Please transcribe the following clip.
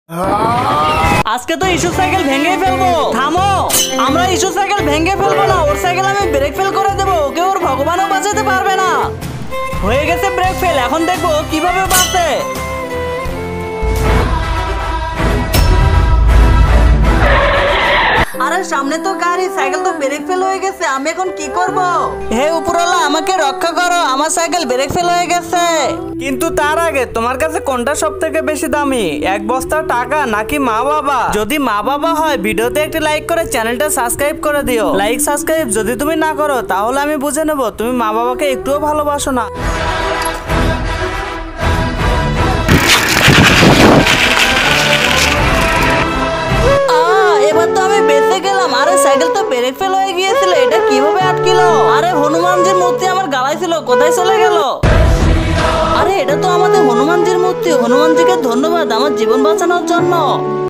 আজকে তো issue cycle ভেঙে ফেলবো। থামো, আমরা ইস্যু সাইকেল ভেঙে ফেলবো না, ওর সাইকেল আমি ব্রেক ফেল করে দেবো। ওকে ওর ভগবানও বাঁচাতে পারবে না। হয়ে গেছে ব্রেক ফেল, এখন দেখবো কিভাবে বাঁচে। আরে সামনে তো গাড়ি, সাইকেল তো ব্রেক ফেল হয়ে গেছে, আমি এখন কি করব? হে উপরওয়ালা, আমাকে রক্ষা করো, আমার সাইকেল ব্রেক ফেল হয়ে গেছে। কিন্তু তার আগে তোমার কাছে কোনটা সবথেকে বেশি দামি, এক বস্তা টাকা নাকি মা বাবা? যদি মা বাবা হয় ভিডিওতে একটি লাইক করে চ্যানেলটা সাবস্ক্রাইব করে দিও। লাইক সাবস্ক্রাইব যদি তুমি না করো তাহলে আমি বুঝে নেব তুমি মা বাবাকে একটুও ভালোবাসো না। এবার তো আমি বেঁচে গেলাম। আরে সাইকেল তো ব্রেক ফেল হয়ে গিয়েছিল, এটা কিভাবে আটকিলো? আরে হনুমানজির মূর্তি আমার গালায় ছিল, কোথায় চলে গেল? আরে এটা তো আমাদের হনুমানজির মূর্তি। হনুমানজিকে ধন্যবাদ আমার জীবন বাঁচানোর জন্য।